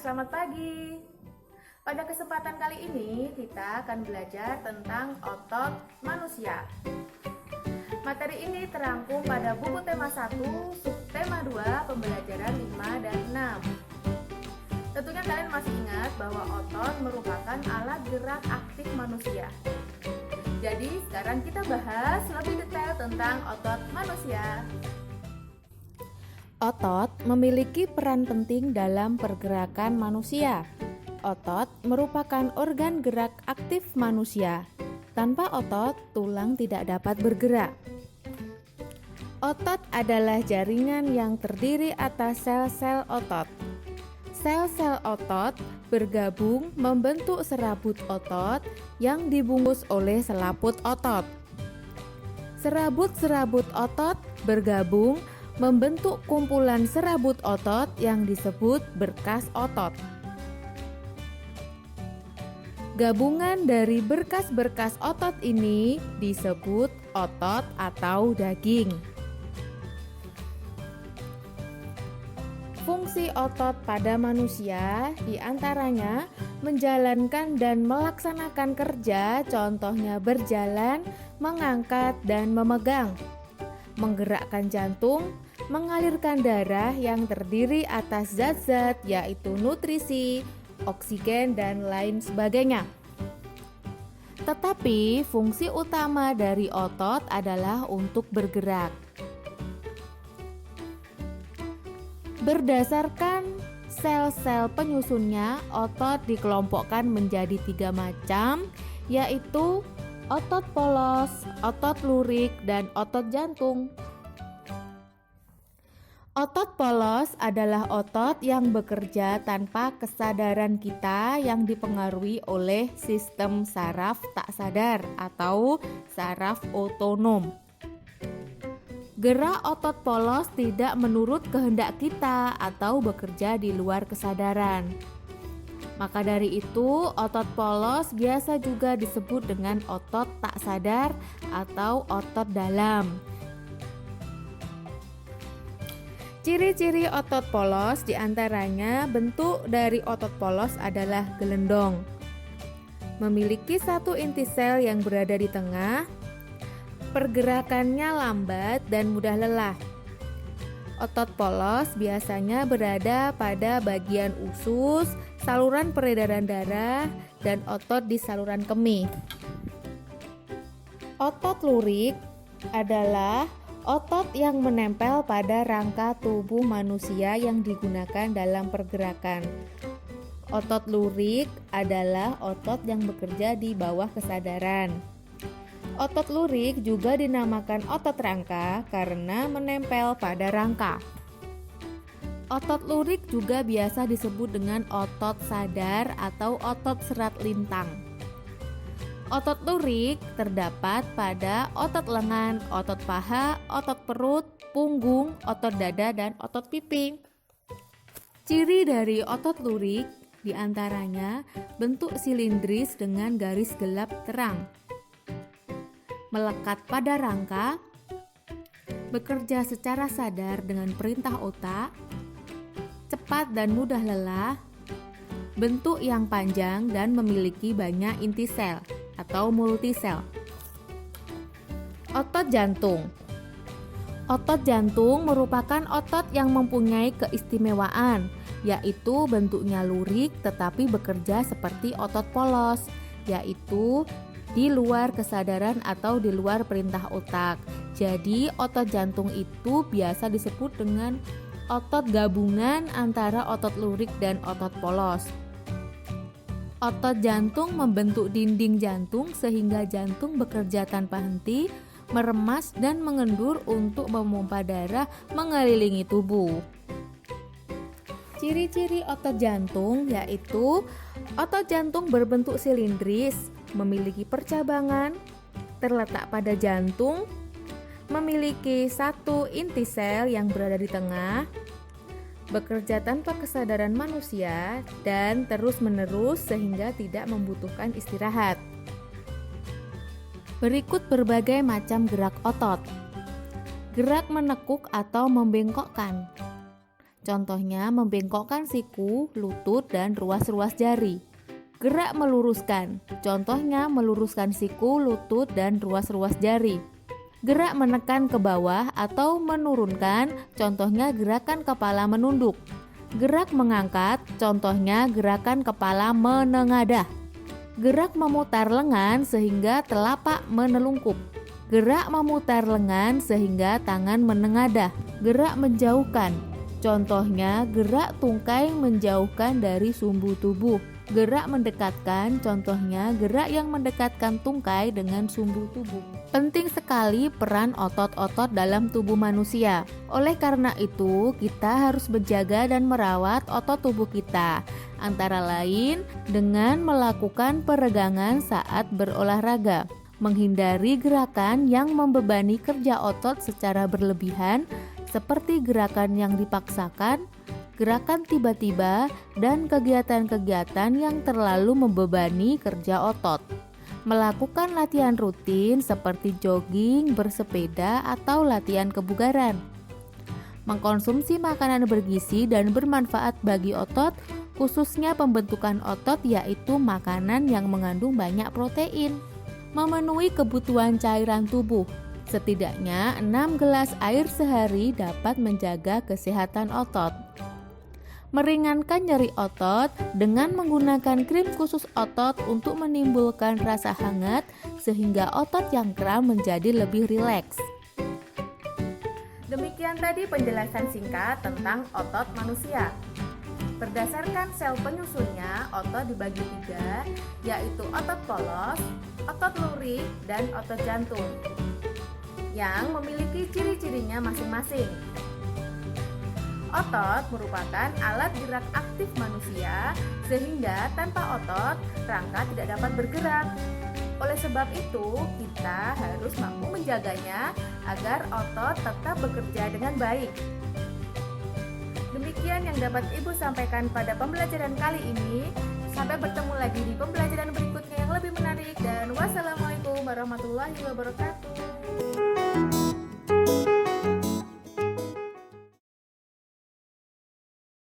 selamat pagi. Pada kesempatan kali ini kita akan belajar tentang otot manusia. Materi ini terangkum pada buku tema 1, subtema 2, pembelajaran 5 dan 6. Tentunya kalian masih ingat bahwa otot merupakan alat gerak aktif manusia. Jadi sekarang kita bahas lebih detail tentang otot manusia. Otot memiliki peran penting dalam pergerakan manusia. Otot merupakan organ gerak aktif manusia. Tanpa otot, tulang tidak dapat bergerak. Otot adalah jaringan yang terdiri atas sel-sel otot. Sel-sel otot bergabung membentuk serabut otot yang dibungkus oleh selaput otot. Serabut-serabut otot bergabung membentuk kumpulan serabut otot yang disebut berkas otot. Gabungan dari berkas-berkas otot ini disebut otot atau daging. Fungsi otot pada manusia diantaranya menjalankan dan melaksanakan kerja, contohnya berjalan, mengangkat, dan memegang, menggerakkan jantung, mengalirkan darah yang terdiri atas zat-zat yaitu nutrisi, oksigen, dan lain sebagainya. Tetapi fungsi utama dari otot adalah untuk bergerak. Berdasarkan sel-sel penyusunnya, otot dikelompokkan menjadi 3 macam, yaitu otot polos, otot lurik, dan otot jantung. Otot polos adalah otot yang bekerja tanpa kesadaran kita yang dipengaruhi oleh sistem saraf tak sadar atau saraf otonom. Gerak otot polos tidak menurut kehendak kita atau bekerja di luar kesadaran. Maka dari itu, otot polos biasa juga disebut dengan otot tak sadar atau otot dalam. Ciri-ciri otot polos diantaranya bentuk dari otot polos adalah gelendong. Memiliki satu inti sel yang berada di tengah. Pergerakannya lambat dan mudah lelah. Otot polos biasanya berada pada bagian usus, saluran peredaran darah, dan otot di saluran kemih. Otot lurik adalah otot yang menempel pada rangka tubuh manusia yang digunakan dalam pergerakan. Otot lurik adalah otot yang bekerja di bawah kesadaran. Otot lurik juga dinamakan otot rangka karena menempel pada rangka. Otot lurik juga biasa disebut dengan otot sadar atau otot serat lintang. Otot lurik terdapat pada otot lengan, otot paha, otot perut, punggung, otot dada, dan otot pipi. Ciri dari otot lurik diantaranya bentuk silindris dengan garis gelap terang, melekat pada rangka, bekerja secara sadar dengan perintah otak, cepat dan mudah lelah, bentuk yang panjang dan memiliki banyak inti sel atau multisel. Otot jantung. Otot jantung merupakan otot yang mempunyai keistimewaan, yaitu bentuknya lurik tetapi bekerja seperti otot polos, yaitu di luar kesadaran atau di luar perintah otak. Jadi otot jantung itu biasa disebut dengan otot gabungan antara otot lurik dan otot polos. Otot jantung membentuk dinding jantung sehingga jantung bekerja tanpa henti, meremas dan mengendur untuk memompa darah mengelilingi tubuh. Ciri-ciri otot jantung yaitu otot jantung berbentuk silindris, memiliki percabangan, terletak pada jantung, memiliki satu inti sel yang berada di tengah, bekerja tanpa kesadaran manusia, dan terus-menerus sehingga tidak membutuhkan istirahat. Berikut berbagai macam gerak otot. Gerak menekuk atau membengkokkan. Contohnya membengkokkan siku, lutut, dan ruas-ruas jari. Gerak meluruskan. Contohnya meluruskan siku, lutut, dan ruas-ruas jari. Gerak menekan ke bawah atau menurunkan. Contohnya gerakan kepala menunduk. Gerak mengangkat. Contohnya gerakan kepala menengadah. Gerak memutar lengan sehingga telapak menelungkup. Gerak memutar lengan sehingga tangan menengadah. Gerak menjauhkan. Contohnya gerak tungkai menjauhkan dari sumbu tubuh. Gerak mendekatkan, contohnya gerak yang mendekatkan tungkai dengan sumbu tubuh. Penting sekali peran otot-otot dalam tubuh manusia. Oleh karena itu, kita harus menjaga dan merawat otot tubuh kita. Antara lain dengan melakukan peregangan saat berolahraga, menghindari gerakan yang membebani kerja otot secara berlebihan, seperti gerakan yang dipaksakan, gerakan tiba-tiba, dan kegiatan-kegiatan yang terlalu membebani kerja otot. Melakukan latihan rutin seperti jogging, bersepeda, atau latihan kebugaran. Mengkonsumsi makanan bergizi dan bermanfaat bagi otot, khususnya pembentukan otot, yaitu makanan yang mengandung banyak protein. Memenuhi kebutuhan cairan tubuh. Setidaknya 6 gelas air sehari dapat menjaga kesehatan otot. Meringankan nyeri otot dengan menggunakan krim khusus otot untuk menimbulkan rasa hangat sehingga otot yang kram menjadi lebih rileks. Demikian tadi penjelasan singkat tentang otot manusia. Berdasarkan sel penyusunnya, otot dibagi 3, yaitu otot polos, otot lurik, dan otot jantung, yang memiliki ciri-cirinya masing-masing. Otot merupakan alat gerak aktif manusia, sehingga tanpa otot, rangka tidak dapat bergerak. Oleh sebab itu, kita harus mampu menjaganya agar otot tetap bekerja dengan baik. Demikian yang dapat Ibu sampaikan pada pembelajaran kali ini. Sampai bertemu lagi di pembelajaran berikutnya yang lebih menarik, dan wassalamualaikum warahmatullahi wabarakatuh.